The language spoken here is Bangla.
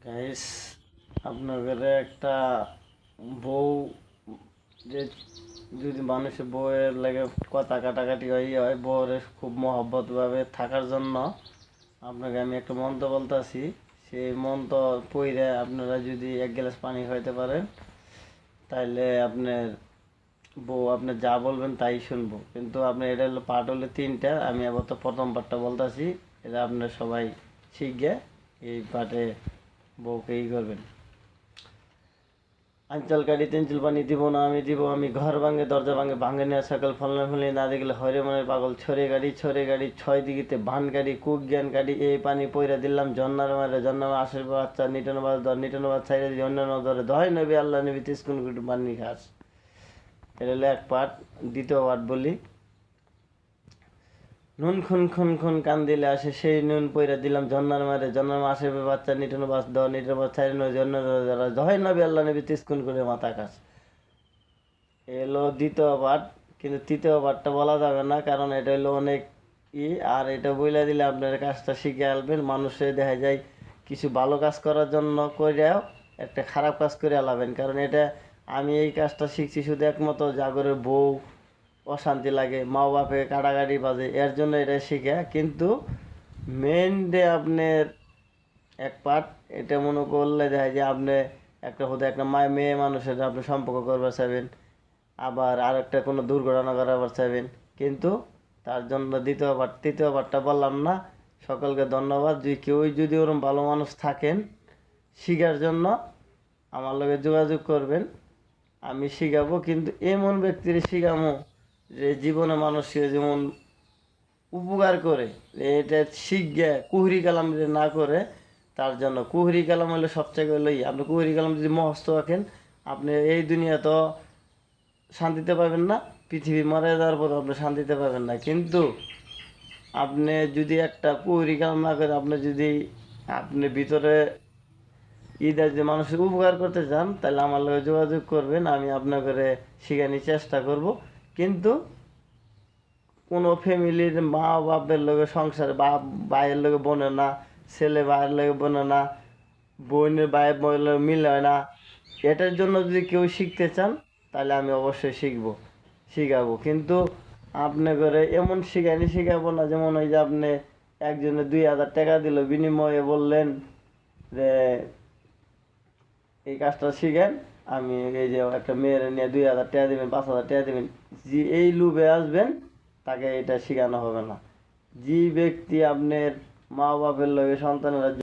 গাইস, আপনার ঘরে একটা বউ, যে যদি মানুষের বউয়ের লাগে কথা কাটাকাটি হয় বউয়ের খুব মহব্বত ভাবে থাকার জন্য আপনাকে আমি একটা মন্ত্র বলতেছি। সেই মন্ত্র পইরে আপনারা যদি এক গ্লাস পানি খাইতে পারেন, তাইলে আপনার বউ আপনি যা বলবেন তাই শুনবো। কিন্তু আপনি এটা হলো পার্ট হলো তিনটা, আমি আবার তো প্রথম পার্টটা বলতেছি। এটা আপনার সবাই শিখে এই পার্টে বউকে করবেন। আঞ্চল কাটি তেঞ্চল পানি দিব না আমি, দিব আমি ঘর ভাঙে দরজা ভাঙে ভাঙে নেওয়া সকাল ফলনা ফলি না দেখলে হরে মনের পাগল ছড়ে গাড়ি ছয় দিঘিতে ভান গাড়ি কুক জ্ঞান গাড়ি এই পানি পয়রা দিলাম জন্নার মারে জন্নার আশের বাচ্চা নিটানবাদ ধর নিটানবাদ ছাইড়ে দিয়ে অন্যান্য ধরে দয় নবী আল্লাহ নবী তিসকুন কুটু পানি খাস। এটা হলো এক পার্ট। দ্বিতীয় পার্ট বলি, নুন খুন খুন খুন কান দিলে আসে সেই নুন পয়রা দিলাম জন্নার মারে জন্নার মাসে বাচ্চা নিটন বাস দ নিটন বাস ছাইড়ে নয় জন্য দয় নবী আল্লাহ নবী তিসকুন করে মাথা খাস। এলো দ্বিতীয় পার্ট, কিন্তু তৃতীয় পার্টটা বলা যাবে না, কারণ এটা হলো অনেক আর এটা বইলা দিলে আপনার কাজটা শিখে আলবেন। মানুষে দেখা যায় কিছু ভালো কাজ করার জন্য কইরাও একটা খারাপ কাজ করে আলাবেন। কারণ এটা আমি এই কাজটা শিখছি শুধু একমাত্র জাগরের বউ অশান্তি লাগে, মা বাপে কাটাকাটি বাজে, এর জন্য এটা শিখে। কিন্তু মেন ডে আপনার এক পার্ট, এটা মনে করলে দেখা যায় আপনি একটা হতে একটা মেয়ে মানুষের আপনি সম্পর্ক করবার চাইবেন, আবার আর একটা কোনো দুর্ঘটনা করাবার চাইবেন। কিন্তু তার জন্য তৃতীয় পার্টটা বললাম না। সকলকে ধন্যবাদ। যদি ওরকম ভালো মানুষ থাকেন শিখার জন্য আমার লগে যোগাযোগ করবেন, আমি শিখাবো। কিন্তু এমন ব্যক্তির শিখামো যে জীবনে মানুষকে যেমন উপকার করে, এটা শিখে কুহরি কালাম যদি না করে। তার জন্য কুহরি কালাম হলে সবচেয়ে হলেই আপনি কুহরি কালাম যদি মহস্ত রাখেন, আপনি এই দুনিয়া তো শান্তিতে পাবেন না, পৃথিবী মারা যাওয়ার পর আপনি শান্তিতে পাবেন না। কিন্তু আপনি যদি একটা কুহরি কালাম না করে আপনি ভিতরে ঈদের যে মানুষের উপকার করতে চান, তাহলে আমার লগে যোগাযোগ করবেন, আমি আপনাকে শেখানোর চেষ্টা করব। কিন্তু কোনো ফ্যামিলির মা বাপের লগে সংসারে ভাইয়ের লগে বনে না, ছেলে ভাইয়ের লগে বনে না, বোনের ভাইয়ের মিল হয় না। এটার জন্য যদি কেউ শিখতে চান, তাহলে আমি অবশ্যই শিখাবো। কিন্তু আপনি করে এমন শিখাবো না যেমন ওই যে আপনি একজনে 2,000 টাকা দিল, বিনিময়ে বললেন যে এই কাজটা শিখেন, আমি এই যে একটা মেয়ের নিয়ে 2,000 টাকা দেবেন, 5,000 টাকা দেবেন। যে এই লুবে আসবেন তাকে এটা শেখানো হবে না। যে ব্যক্তি আপনার মা বাপের লগে সন্তানেরা